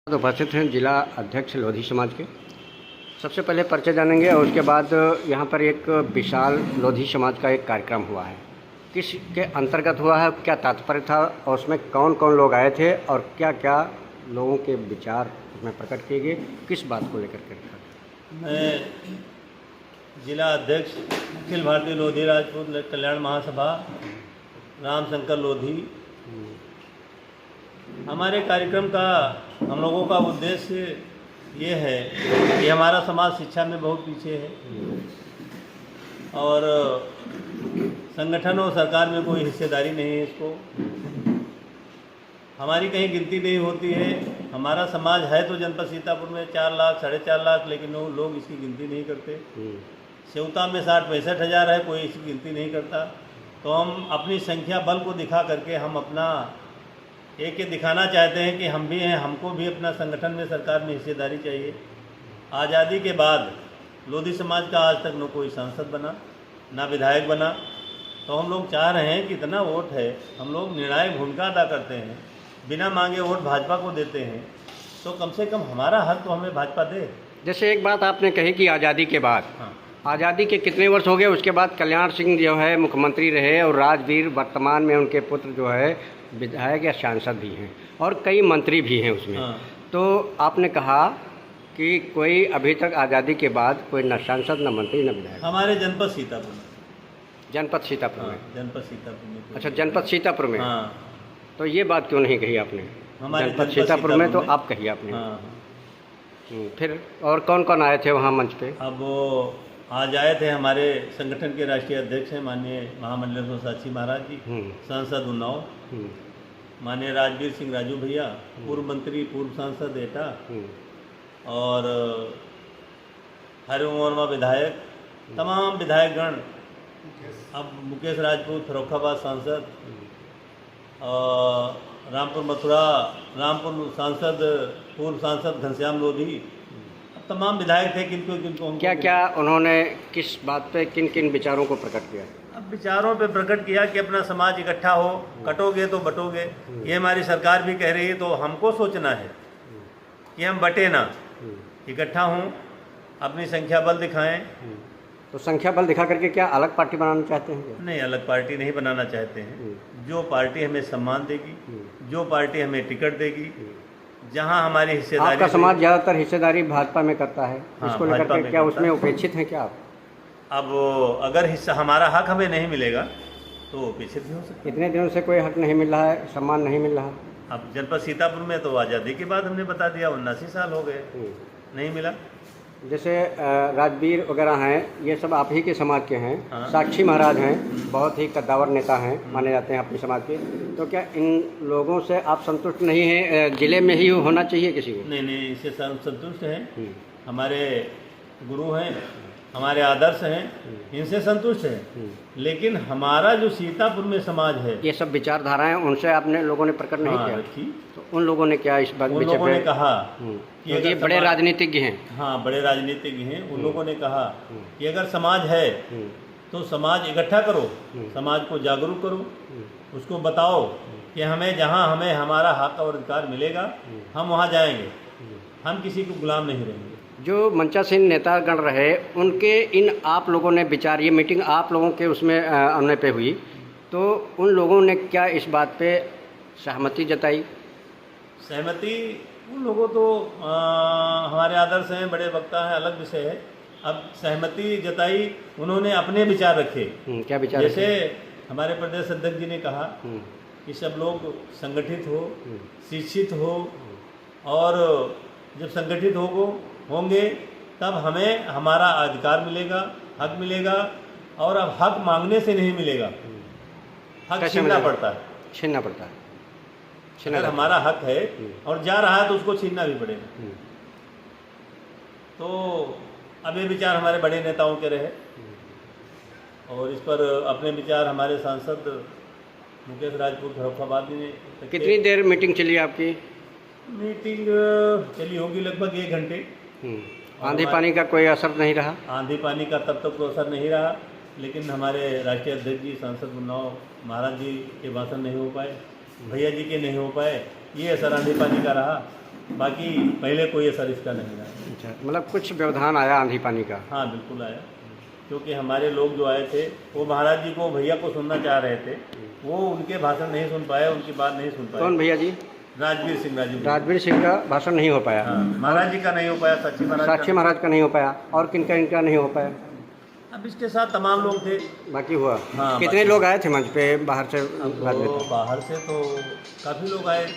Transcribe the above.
तो उपस्थित हैं जिला अध्यक्ष लोधी समाज के। सबसे पहले परिचय जानेंगे और उसके बाद यहाँ पर एक विशाल लोधी समाज का एक कार्यक्रम हुआ है, किस के अंतर्गत हुआ है, क्या तात्पर्य था और उसमें कौन कौन लोग आए थे और क्या क्या लोगों के विचार उसमें प्रकट किए गए, किस बात को लेकर के रखा। मैं जिला अध्यक्ष अखिल भारतीय लोधी राजपूत कल्याण महासभा रामशंकर लोधी। हमारे कार्यक्रम का हम लोगों का उद्देश्य ये है कि हमारा समाज शिक्षा में बहुत पीछे है और संगठन और सरकार में कोई हिस्सेदारी नहीं है। इसको हमारी कहीं गिनती नहीं होती है। हमारा समाज है तो जनपद सीतापुर में 4 लाख 4.5 लाख, लेकिन वो लोग इसकी गिनती नहीं करते। सेवता में 60-65 हज़ार है, कोई इसकी गिनती नहीं करता। तो हम अपनी संख्या बल को दिखा करके हम अपना एक ये दिखाना चाहते हैं कि हम भी हैं, हमको भी अपना संगठन में सरकार में हिस्सेदारी चाहिए। आज़ादी के बाद लोधी समाज का आज तक न कोई सांसद बना, ना विधायक बना। तो हम लोग चाह रहे हैं कि इतना वोट है, हम लोग निर्णायक भूमिका अदा करते हैं, बिना मांगे वोट भाजपा को देते हैं, तो कम से कम हमारा हक तो हमें भाजपा दे। जैसे एक बात आपने कही कि आज़ादी के बाद, आज़ादी के कितने वर्ष हो गए, उसके बाद कल्याण सिंह जो है मुख्यमंत्री रहे और राजवीर वर्तमान में उनके पुत्र जो है विधायक या सांसद भी हैं और कई मंत्री भी हैं उसमें। तो आपने कहा कि कोई अभी तक आज़ादी के बाद कोई न सांसद न मंत्री न विधायक हमारे जनपद सीतापुर में। जनपद सीतापुर में? जनपद सीतापुर में। अच्छा, जनपद सीतापुर में। हाँ। तो ये बात क्यों नहीं कही आपने? हमारे जनपद सीतापुर में तो आप कही आपने। हाँ। फिर और कौन कौन आए थे वहाँ मंच पे? अब वो आज आए थे हमारे संगठन के राष्ट्रीय अध्यक्ष हैं माननीय महामंडलेश्वर साक्षी महाराज जी, सांसद उन्नाव, माननीय राजवीर सिंह राजू भैया, पूर्व मंत्री पूर्व सांसद एटा, और हरिओम वर्मा विधायक, तमाम विधायकगण, अब मुकेश राजपूत फर्रुखाबाद सांसद, और रामपुर मथुरा रामपुर सांसद पूर्व सांसद घनश्याम लोधी, तमाम विधायक थे। किनको क्या क्या उन्होंने किस बात पे किन किन विचारों को प्रकट किया? अब विचारों पे प्रकट किया कि अपना समाज इकट्ठा हो, कटोगे तो बटोगे। ये हमारी सरकार भी कह रही है, तो हमको सोचना है कि हम बटे ना, इकट्ठा हों, अपनी संख्या बल दिखाएं। तो संख्या बल दिखा करके क्या अलग पार्टी बनाना चाहते हैं? नहीं, अलग पार्टी नहीं बनाना चाहते हैं। जो पार्टी हमें सम्मान देगी, जो पार्टी हमें टिकट देगी, जहां हमारी हिस्सेदारी। आपका समाज ज़्यादातर हिस्सेदारी भाजपा में करता है। हाँ, इसको लेकर के क्या उसमें उपेक्षित हैं क्या आप? अब अगर हिस्सा हमारा हक हमें नहीं मिलेगा तो उपेक्षित भी हो सकता है। इतने दिनों से कोई हक नहीं मिल रहा है, सम्मान नहीं मिल रहा। अब जनपद सीतापुर में तो आज़ादी के बाद हमने बता दिया 79 साल हो गए, नहीं मिला। जैसे राजवीर वगैरह हैं, ये सब आप ही के समाज के हैं। हाँ। साक्षी महाराज हैं, बहुत ही कद्दावर नेता हैं, माने जाते हैं अपने समाज के। तो क्या इन लोगों से आप संतुष्ट नहीं हैं? जिले में ही होना चाहिए किसी को? नहीं, इससे संतुष्ट हैं। हमारे गुरु हैं, हमारे आदर्श हैं, इनसे संतुष्ट हैं। लेकिन हमारा जो सीतापुर में समाज है, ये सब विचारधाराएं उनसे आपने लोगों ने प्रकट नहीं किया? तो उन लोगों ने क्या इस बात उन लोगों ने कहा कि ये बड़े राजनीतिज्ञ हैं। हाँ, बड़े राजनीतिज्ञ हैं। उन लोगों ने कहा कि अगर समाज है तो समाज इकट्ठा करो, समाज को जागरूक करो, उसको बताओ कि हमें जहाँ हमें हमारा हक और अधिकार मिलेगा हम वहाँ जाएंगे, हम किसी को गुलाम नहीं रहेंगे। जो मंचासीन नेतागण रहे उनके इन आप लोगों ने विचार, ये मीटिंग आप लोगों के उसमें आने पे हुई, तो उन लोगों ने क्या इस बात पे सहमति जताई? सहमति उन लोगों तो हमारे आदर्श हैं, बड़े वक्ता हैं, अलग विषय है। अब सहमति जताई उन्होंने अपने विचार रखे। क्या विचार? जैसे हमारे प्रदेश अध्यक्ष जी ने कहा कि सब लोग संगठित हो, शिक्षित हो, और जब संगठित होंगे तब हमें हमारा अधिकार मिलेगा, हक मिलेगा। और अब हक मांगने से नहीं मिलेगा, हक छीनना पड़ता है। छीनना पड़ता है। अगर हमारा हक है और जा रहा है तो उसको छीनना भी पड़ेगा। तो अब ये विचार हमारे बड़े नेताओं के रहे और इस पर अपने विचार हमारे सांसद मुकेश राजपूत फर्रुखाबाद ने। कितनी देर मीटिंग चली आपकी? मीटिंग चली होगी लगभग 1 घंटे। आंधी पानी का कोई असर नहीं रहा? आंधी पानी का तब तक कोई असर नहीं रहा, लेकिन हमारे राष्ट्रीय अध्यक्ष जी सांसद उन्नाव महाराज जी के भाषण नहीं हो पाए, भैया जी के नहीं हो पाए, ये असर आंधी पानी का रहा। बाकी पहले कोई असर इसका नहीं रहा। अच्छा, मतलब कुछ व्यवधान आया आंधी पानी का? हाँ बिल्कुल आया, क्योंकि हमारे लोग जो आए थे वो महाराज जी को, भैया को सुनना चाह रहे थे, वो उनके भाषण नहीं सुन पाए, उनकी बात नहीं सुन पाए। कौन भैया जी? राजवीर सिंह, राजवीर सिंह का भाषण नहीं हो पाया। हाँ, महाराज जी का नहीं हो पाया, साक्षी महाराज का नहीं हो पाया, और किनका इनका नहीं हो पाया? अब इसके साथ तमाम लोग थे, बाकी हुआ। हाँ, कितने लोग आए थे मंच पे बाहर से? अब बाहर से तो काफ़ी लोग आए,